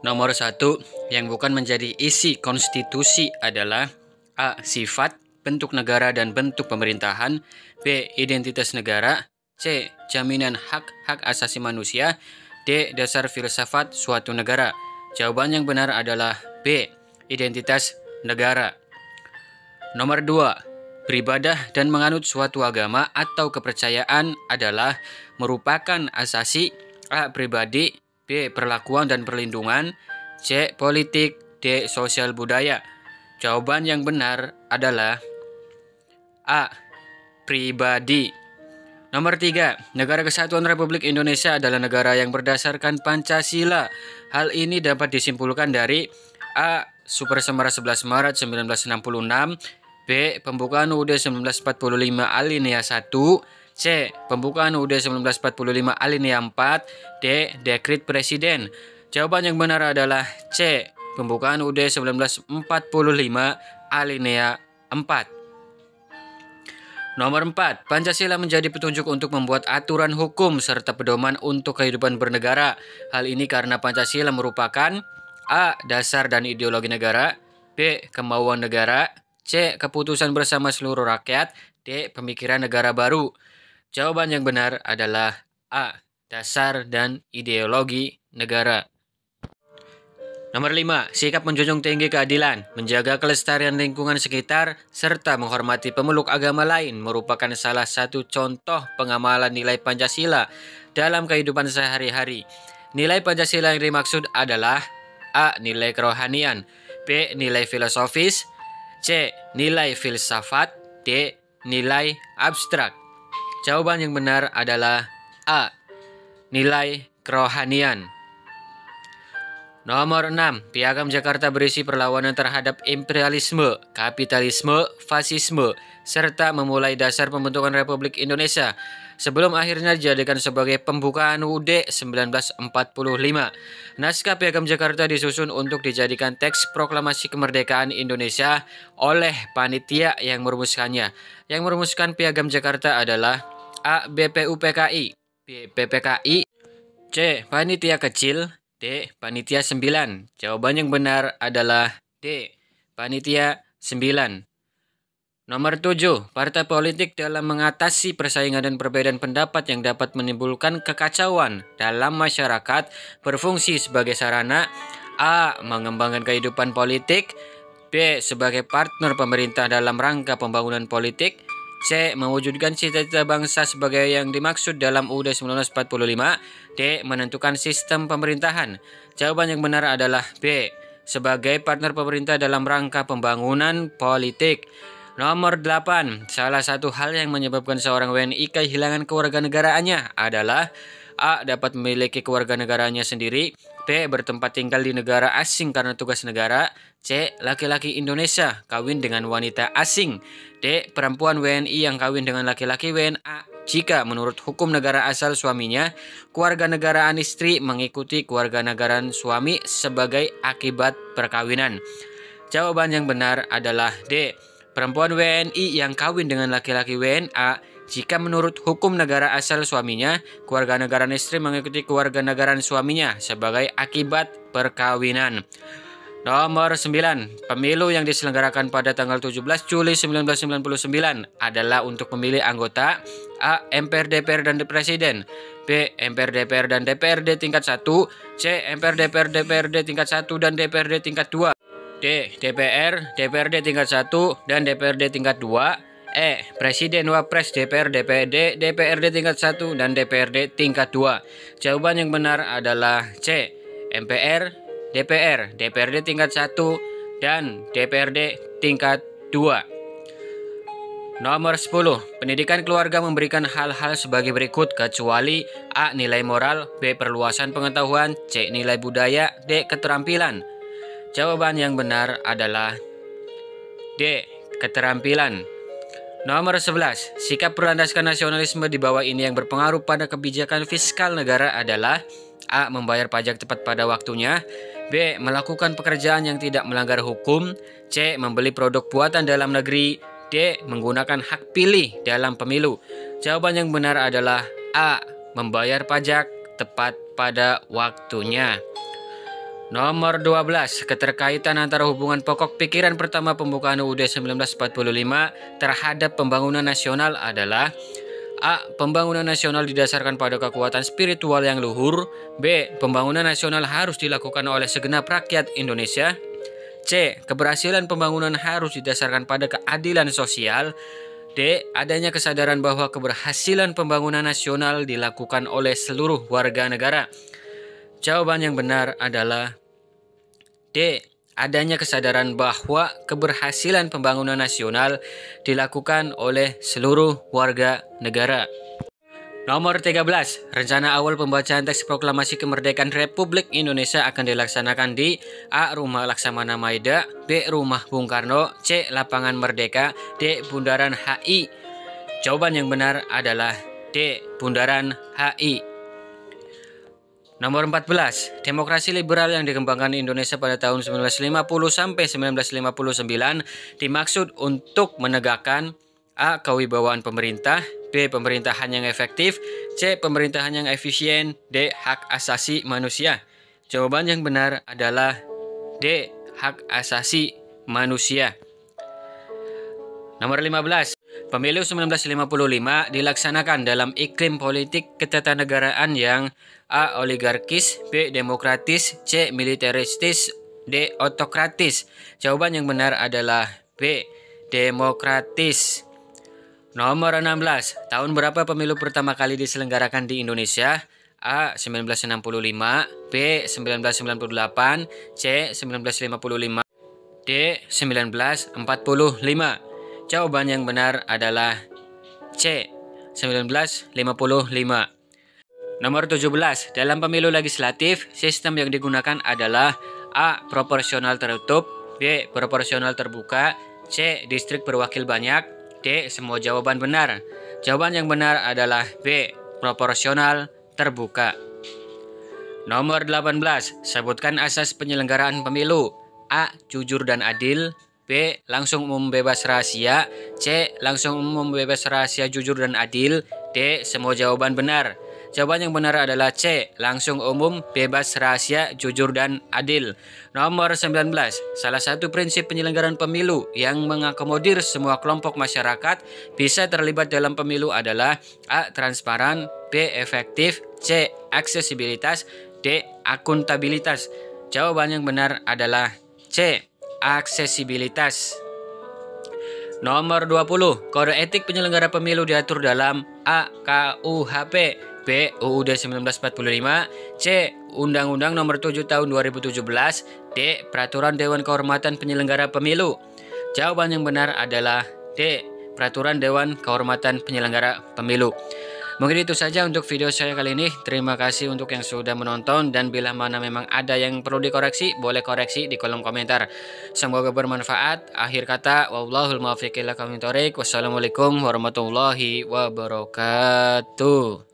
Nomor 1 yang bukan menjadi isi konstitusi adalah A. Sifat, bentuk negara dan bentuk pemerintahan. B. Identitas negara. C. Jaminan hak-hak asasi manusia. D. Dasar filsafat suatu negara. Jawaban yang benar adalah B. Identitas negara. Nomor 2. Beribadah dan menganut suatu agama atau kepercayaan adalah merupakan asasi. A. Pribadi. B. Perlakuan dan perlindungan. C. Politik. D. Sosial budaya. Jawaban yang benar adalah A. Pribadi. Nomor 3. Negara Kesatuan Republik Indonesia adalah negara yang berdasarkan Pancasila. Hal ini dapat disimpulkan dari A. Supersemar 11 Maret 1966. B. Pembukaan UUD 1945 alinea 1. C. Pembukaan UUD 1945 alinea 4. D. Dekret Presiden. Jawaban yang benar adalah C. Pembukaan UUD 1945 alinea 4. Nomor 4. Pancasila menjadi petunjuk untuk membuat aturan hukum serta pedoman untuk kehidupan bernegara. Hal ini karena Pancasila merupakan A. Dasar dan ideologi negara. B. Kemauan negara. C. Keputusan bersama seluruh rakyat. D. Pemikiran negara baru. Jawaban yang benar adalah A. Dasar dan ideologi negara. Nomor 5. Sikap menjunjung tinggi keadilan, menjaga kelestarian lingkungan sekitar, serta menghormati pemeluk agama lain merupakan salah satu contoh pengamalan nilai Pancasila dalam kehidupan sehari-hari. Nilai Pancasila yang dimaksud adalah A. Nilai kerohanian. B. Nilai filosofis. C. Nilai filsafat. D. Nilai abstrak. Jawaban yang benar adalah A. Nilai kerohanian. Nomor 6. Piagam Jakarta berisi perlawanan terhadap imperialisme, kapitalisme, fasisme, serta memulai dasar pembentukan Republik Indonesia sebelum akhirnya dijadikan sebagai pembukaan UUD 1945. Naskah Piagam Jakarta disusun untuk dijadikan teks proklamasi kemerdekaan Indonesia oleh panitia yang merumuskannya. Yang merumuskan Piagam Jakarta adalah A. BPUPKI, B. PPKI, C. Panitia Kecil, D. Panitia 9. Jawaban yang benar adalah D. Panitia 9. Nomor 7. Partai politik dalam mengatasi persaingan dan perbedaan pendapat yang dapat menimbulkan kekacauan dalam masyarakat berfungsi sebagai sarana A. Mengembangkan kehidupan politik. B. Sebagai partner pemerintah dalam rangka pembangunan politik. C. Mewujudkan cita-cita bangsa sebagai yang dimaksud dalam UUD 1945. D. Menentukan sistem pemerintahan. Jawaban yang benar adalah B. Sebagai partner pemerintah dalam rangka pembangunan politik. Nomor 8. Salah satu hal yang menyebabkan seorang WNI kehilangan kewarganegaraannya adalah A. Dapat memiliki kewarganegaraannya sendiri. B. Bertempat tinggal di negara asing karena tugas negara. C. Laki-laki Indonesia kawin dengan wanita asing. D. Perempuan WNI yang kawin dengan laki-laki WNA jika menurut hukum negara asal suaminya, kewarganegaraan istri mengikuti kewarganegaraan suami sebagai akibat perkawinan. Jawaban yang benar adalah D. Perempuan WNI yang kawin dengan laki-laki WNA jika menurut hukum negara asal suaminya, kewarganegaraan istri mengikuti kewarganegaraan suaminya sebagai akibat perkawinan. Nomor 9. Pemilu yang diselenggarakan pada tanggal 17 Juli 1999 adalah untuk memilih anggota A. MPR, DPR, dan Presiden. B. MPR, DPR, dan DPRD tingkat 1. C. MPR, DPR, DPRD tingkat 1 dan DPRD tingkat 2. D. DPR, DPRD tingkat 1 dan DPRD tingkat 2. E. Presiden, Wapres, DPR, DPD, DPRD tingkat 1 dan DPRD tingkat 2. Jawaban yang benar adalah C. MPR, DPR, DPRD tingkat 1 dan DPRD tingkat 2. Nomor 10. Pendidikan keluarga memberikan hal-hal sebagai berikut kecuali A. Nilai moral, B. Perluasan pengetahuan, C. Nilai budaya, D. Keterampilan. Jawaban yang benar adalah D. Keterampilan. Nomor 11. Sikap berlandaskan nasionalisme di bawah ini yang berpengaruh pada kebijakan fiskal negara adalah A. Membayar pajak tepat pada waktunya. B. Melakukan pekerjaan yang tidak melanggar hukum. C. Membeli produk buatan dalam negeri. D. Menggunakan hak pilih dalam pemilu. Jawaban yang benar adalah A. Membayar pajak tepat pada waktunya. Nomor 12, keterkaitan antara hubungan pokok pikiran pertama pembukaan UUD 1945 terhadap pembangunan nasional adalah A. Pembangunan nasional didasarkan pada kekuatan spiritual yang luhur. B. Pembangunan nasional harus dilakukan oleh segenap rakyat Indonesia. C. Keberhasilan pembangunan harus didasarkan pada keadilan sosial. D. Adanya kesadaran bahwa keberhasilan pembangunan nasional dilakukan oleh seluruh warga negara. Jawaban yang benar adalah D. Adanya kesadaran bahwa keberhasilan pembangunan nasional dilakukan oleh seluruh warga negara. Nomor 13, rencana awal pembacaan teks proklamasi kemerdekaan Republik Indonesia akan dilaksanakan di A. Rumah Laksamana Maida, B. Rumah Bung Karno, C. Lapangan Merdeka, D. Bundaran HI. Jawaban yang benar adalah D. Bundaran HI. Nomor 14, demokrasi liberal yang dikembangkan Indonesia pada tahun 1950 sampai 1959 dimaksud untuk menegakkan A. Kewibawaan pemerintah, B. Pemerintahan yang efektif, C. Pemerintahan yang efisien, D. Hak asasi manusia. Jawaban yang benar adalah D. Hak asasi manusia. Nomor 15, pemilu 1955 dilaksanakan dalam iklim politik ketatanegaraan yang A. Oligarkis, B. Demokratis, C. Militeristis, D. Otokratis. Jawaban yang benar adalah B. Demokratis. Nomor 16, tahun berapa pemilu pertama kali diselenggarakan di Indonesia? A. 1965, B. 1998, C. 1955, D. 1945. Jawaban yang benar adalah C. 1955. Nomor 17, dalam pemilu legislatif, sistem yang digunakan adalah A. Proporsional tertutup, B. Proporsional terbuka, C. Distrik berwakil banyak, D. Semua jawaban benar. Jawaban yang benar adalah B. Proporsional terbuka. Nomor 18, sebutkan asas penyelenggaraan pemilu. A. Jujur dan adil, B. Langsung umum bebas rahasia, C. Langsung umum bebas rahasia jujur dan adil, D. Semua jawaban benar. Jawaban yang benar adalah C. Langsung umum bebas rahasia jujur dan adil. Nomor 19, salah satu prinsip penyelenggaraan pemilu yang mengakomodir semua kelompok masyarakat bisa terlibat dalam pemilu adalah A. Transparan, B. Efektif, C. Aksesibilitas, D. Akuntabilitas. Jawaban yang benar adalah C. Aksesibilitas. Nomor 20, kode etik penyelenggara pemilu diatur dalam A. KUHP, B. UUD 1945, C. Undang-Undang Nomor 7 Tahun 2017, D. Peraturan Dewan Kehormatan Penyelenggara Pemilu. Jawaban yang benar adalah D. Peraturan Dewan Kehormatan Penyelenggara Pemilu. Mungkin itu saja untuk video saya kali ini. Terima kasih untuk yang sudah menonton, dan bila mana memang ada yang perlu dikoreksi, boleh koreksi di kolom komentar. Semoga bermanfaat. Akhir kata, wallahul muwaffiq ila aqwamit thoriq. Wassalamualaikum warahmatullahi wabarakatuh.